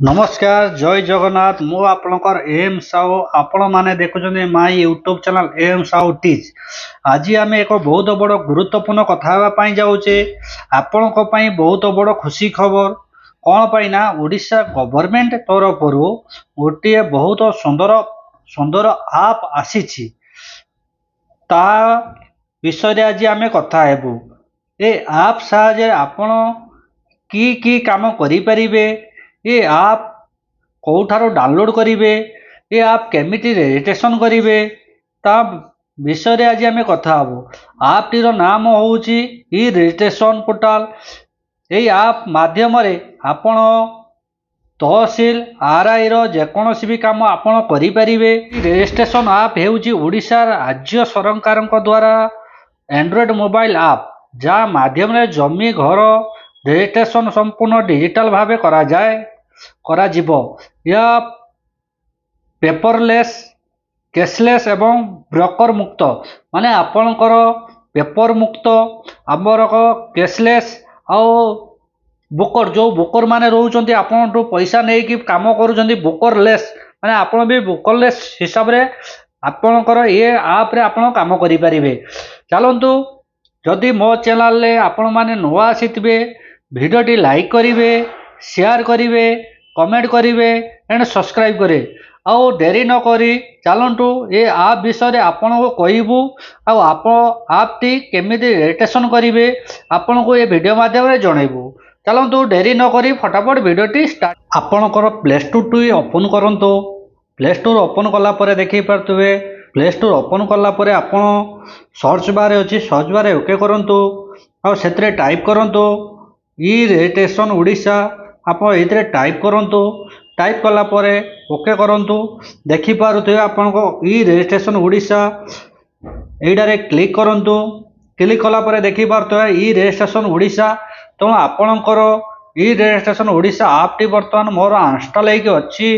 नमस्कार जय जगन्नाथ मु आपणकर एम साहू आपण माने देखुछन्ते my YouTube channel M Sahu teach. आज आम एक बहुत बड़ गुरुत्वपूर्ण कथा होगापाई जाऊे आपण बहुत बड़ खुशी खबर कौन पाई ना ओडिशा गवर्नमेंट तरफ गोटे बहुत सुंदर सुंदर आप आसी ता विषय आज आम कथा हेबू। ए आप साहाय्य आपण की काम करिपारिबे, ये आप कोठारो डाउनलोड करेंगे, ये आप केमिति रजिस्ट्रेशन करेंगे ता विषय आज आम कथा हबू। आप टीर नाम होउची ई रजिस्ट्रेशन पोर्टाल। ये आप माध्यम रे आपण तहसील आरआई रो जेकोसी भी काम आपण करिपारिबे। रजिस्ट्रेशन आप हेउची ओडिशा राज्य सरकार द्वारा एंड्रॉइड मोबाइल आप जहाँ माध्यम रे जमी घर रजिस्ट्रेशन संपूर्ण डिजिटल भाव करा जाए करा जीवो। यह पेपरलेस कैशलेस एवं ब्रोकर मुक्त माने आपणकर पेपर मुक्त आमर कैशलेस आउ बुकर जो बुकर माने रोचंती आपण पैसा नहीं कि काम करूचंती बुकरलेस माने आपण भी बुकरलेस हिसाब रे आपणकर ये आप रे आपण काम करि परिबे। चलंतु जदि मो चैनल ले आपण माने नुआ आसीथिबे वीडियो टी लाइक करिवे, शेयर करिवे, कमेंट करिवे एंड सब्सक्राइब करे। आउ डेरी न करी चलंतु ये आप विषय आपण को कहबू आप टी केमिति रजिस्ट्रेशन करिवे आपण को ये वीडियो माध्यम रे जणैबू। चलंतु डेरी न करी फटाफट वीडियो टी स्टार्ट। आपणकर प्ले स्टोर टू ओपन करंतु। प्ले स्टोर ओपन कला परे देखि पारतुबे। प्ले स्टोर ओपन कला परे आपण सर्च बार अछि, सर्च बार ओके करंतु आ सेतरे टाइप करंतु ई रजिस्ट्रेशन ओडिशा। आप ये टाइप करंतु। टाइप कला परे ओके करंतु। देखि पारुथे आपण को ई रजिस्ट्रेशन ओडिशा एडारे क्लिक करंतु। क्लिक कला परे देखि पारुथे ई रजिस्ट्रेशन ओडिशा। तो आपणकर ई रजिस्ट्रेशन ओडिशा आप टी वर्तमान मोर इंस्टॉल हेकि अछि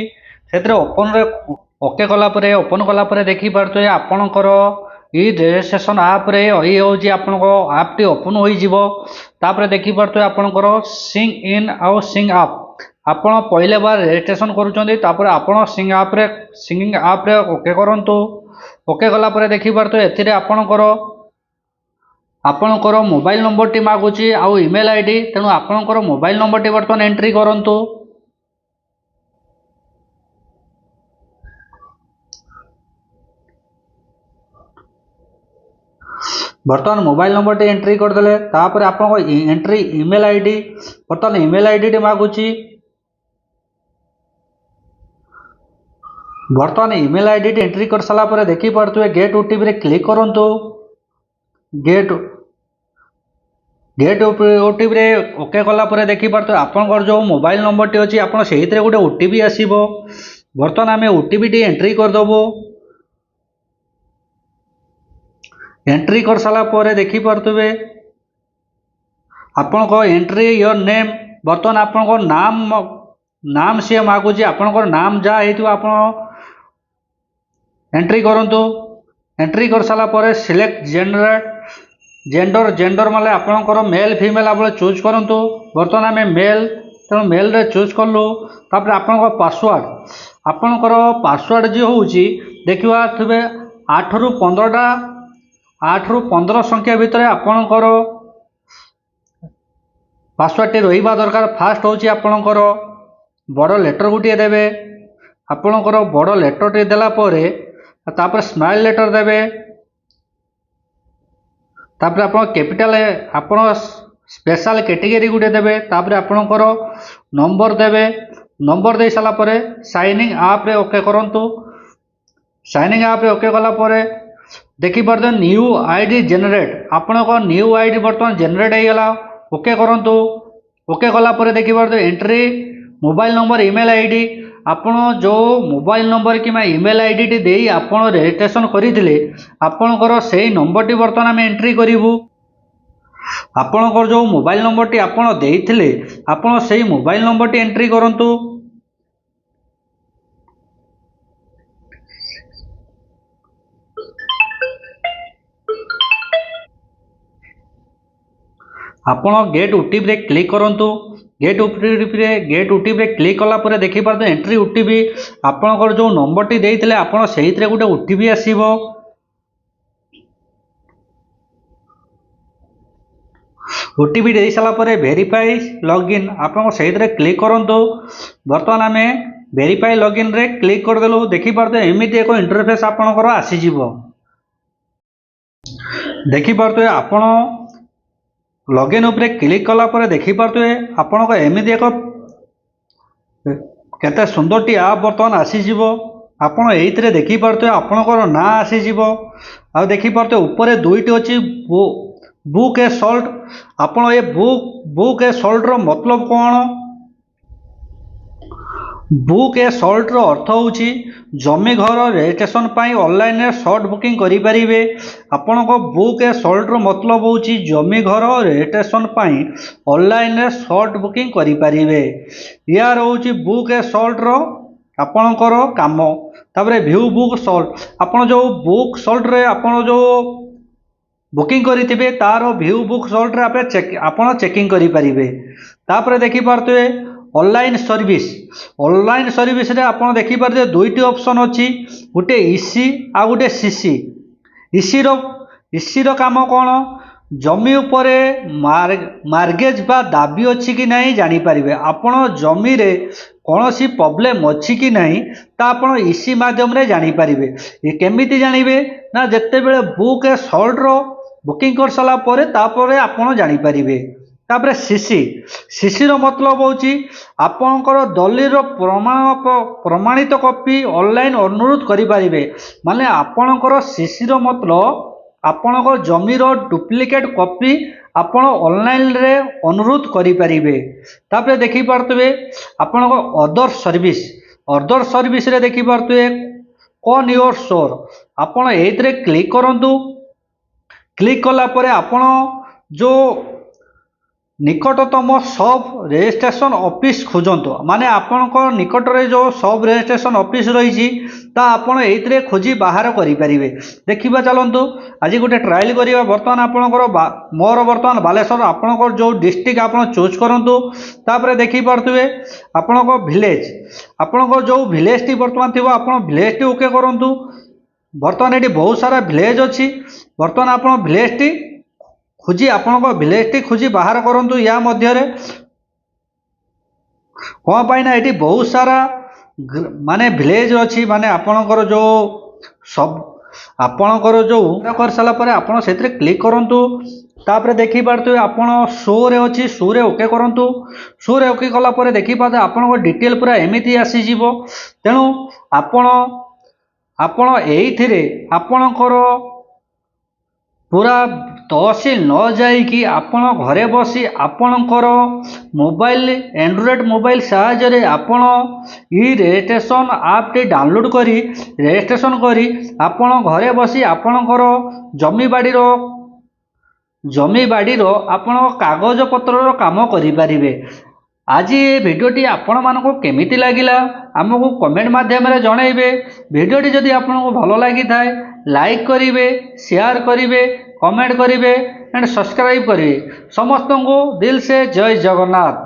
सेतरे ओपन रे ओके कला परे ओपन कला परे देखि पारुथे आपणकर ई रजिस्ट्रेशन आप रे ई होजी आपनको आप टी ओपन होई जीवो। तापर देखि पारुथे आपणकर सिंग इन आउ सिंग आप आपण पहले बार रजिस्ट्रेशन करूचंदी तापर आपण सिंगिंग आप रे ओके करंतु। ओके कला परे देखि पारुथे एथिरे आपणकर मोबाइल नंबर टी मागुची आउ ईमेल आईडी तेणु आपणकर मोबाइल नंबर टी वर्तमान एंट्री करंतु। बर्तमान मोबाइल नंबर टी एंट्री करदेले तापर आपन एंट्री ईमेल आईडी बर्तमान ईमेल आईडी टी मागुची। बर्तमान ईमेल आईडी टी एंट्री कर साला परे देखि पारथुए गेट ओटीपी रे क्लिक करंतु। गेट ओटीपी रे ओके कला परे देखि पारथुए आपनकर जो मोबाइल नंबर टी अछि आपन सेहितरे गोटे ओटीपी आसीबो। बर्तमान आमे ओटीपी टी एंट्री कर दबो। एंट्री कर साला परे देखि पारथुबे आपण को एंट्री योर नेम बर्तमान आपण को नाम से मागुची आपण को नाम जा हेतु आपण एंट्री करंतु। एंट्री कर साला परे सिलेक्ट जेंडर माने आपण को मेल फीमेल आप चूज करंतु। बर्तमान आमे मेल तेणु मेल रे चूज करलु। तापर आपण को पासवर्ड जी होउची देखिवा थबे 8 रू 15 संख्या भितर आपणकर पासवर्ड टी रहिबा दरकार। फास्ट होची आपणकर बड़ लेटर गुटिए देबे। आपणकर बड़ लेटर टी देला परे तापर स्माइल लेटर देबे। तापर आपण कैपिटल आपण स्पेशल कैटेगरी गुटे देबे। तापर आपणकर नंबर देबे। नंबर दे साला परे साइनिंग आप रे ओके करंतु। साइनिंग आप रे ओके कला परे देखि पारते न्यू आईडी जेनरेट आपण को न्यू आईडी बर्तमान जेनरेट हो गला। ओके करंतु। ओके कला परे देखि पारते entry mobile number email ID आपण जो मोबाइल नंबर कि ईमेल आईडी टी देई आपण रजिस्ट्रेशन करिथिले आपणकर सेही नंबर टी बर्तमान हम एंट्री करिवु। आपणकर जो मोबाइल नंबर टी आपण देइथिले आपण सेही मोबाइल नंबर टी एंट्री करंतु। आपण गेट ओटीपी रे क्लिक करंतु। गेट ओटीपी क्लिक कला पर देखि पारते एंट्री ओटीपी आपनकर जो नंबर टी देइथिले आपण सेहितरे गोटे ओटीपी आसीबो। ओटीपी दे सारा पर वेरीफाई लॉगिन आपन सेहितरे क्लिक करंतु। वर्तमान आमे वेरीफाई लॉगिन रे क्लिक करदेलु देखि पारते एमिति एक इंटरफेस आपनकर आसी जिवो। देखि पारते आपण लॉगिन उपरे क्लिक कला पर देखि पारते आपण को एमिति एक केते सुंदरटी आप बर्तमान आसी जिवो। आपण एइतरे देखि पारते आपणकर ना आसी जिवो। आ देखि पारते ऊपर दुईटी अछि बुक ए सॉल्ट। आपण ए बुक ए सॉल्ट रो मतलब कोन? बुक ए सॉल्ट रो अर्थ होची जमी घर रजिस्ट्रेशन पाई ऑनलाइन रे शॉर्ट बुकिंग करि परिबे। आपण को बुक ए सॉल्ट रो मतलब होची जमी घर रजिस्ट्रेशन पाई ऑनलाइन रे शॉर्ट बुकिंग करि परिबे। यार होची बुक ए सॉल्ट रो आपणकर काम। तापरे व्यू बुक सॉल्ट आपण जो बुक सॉल्ट रे आपण जो बुकिंग करिथिबे तार व्यू बुक सॉल्ट रे आपण चेकिंग करि परिबे। तापरे देखि पारते ऑनलाइन सर्विस रे आपण देखि पारते दुईटी ऑप्शन अछि गोटे ईसी आ गोटे सीसी। ईसी रो काम कोन? जमी उपरे मार्गेज बा दाबी अछि कि नहीं जानि परिबे। आपण जमी रे कोनोसी प्रॉब्लम अछि कि नहीं ता आपण ईसी माध्यम रे जानि परिबे। ए केमिति जानिबे ना जत्ते बेले बुक ए सॉल्ट रो बुकिंग कर साला परे तापरे आपण जानि परिबे। तापरे सीसी रो मतलब होची आपनकर दलील प्रमाणित कॉपी ऑनलाइन अनुरोध करि परिबे। माने आपनकर सीसी रो मतलब आपनकर जमी रो डुप्लीकेट कॉपी आपण ऑनलाइन रे अनुरोध करि परिबे। तापरे देखि पारतबे आपनकर अदर सर्विस रे देखि पारतबे ऑन योर स्टोर आपण एइतरे क्लिक करंतु। क्लिक कला परे आपण जो निकटतम सब रजिस्ट्रेशन ऑफिस खोजंतु। माने आपनक निकट रे जो सब रजिस्ट्रेशन ऑफिस रही ता आपण एइतरे खोजी बाहर करि परिबे। देखिबा चलंतु आज गोटे ट्रायल करिबा। वर्तमान आपनकर मोर वर्तमान बालेश्वर आपनकर जो डिस्ट्रिक्ट आपण चूज करंतु। तापरे देखि पारतबे आपनक विलेज आपनकर जो विलेज टी वर्तमान थिबो आपण विलेज टी ओके करंतु। वर्तमान एटी बहुत सारा विलेज अछि। वर्तमान आपण विलेज टी खोजी आपनक विलेज टी खोजी बाहर करंतु। या मध्य रे कोन पाइना एटी बहुत सारा माने विलेज अछि। माने आपनकर जो सब आपनकर जो कर साला परे आपण सेतरे क्लिक करंतु। तापरे देखि पारतु आपण शो रे अछि शो रे ओके करंतु। शो रे ओके कला परे देखि पाते आपनकर डिटेल पूरा एमिति आसी जिवो। तेनु आपण एइथिरे आपनकर पूरा तहसील न जाइकी आपण घरे बसी आपणकर मोबाइल एंड्रॉइड मोबाइल साहाय्य आपण ई रजिस्ट्रेशन आप टी डाउनलोड करी रजिस्ट्रेशन करी आपण घरे बसी आपणकर जमी बाड़ी आपण कागज पत्र काम करि परिबे। आज ये भिडियोटी आपण मानको केमिति लागिला आमको कमेंट माध्यम रे जणाइबे। भिडियोटी जदि आपनको भलो लागि थाए लाइक करिवे, शेयर करिवे, कमेंट करिवे एंड सब्सक्राइब करिवे। समस्त को दिल से जय जगन्नाथ।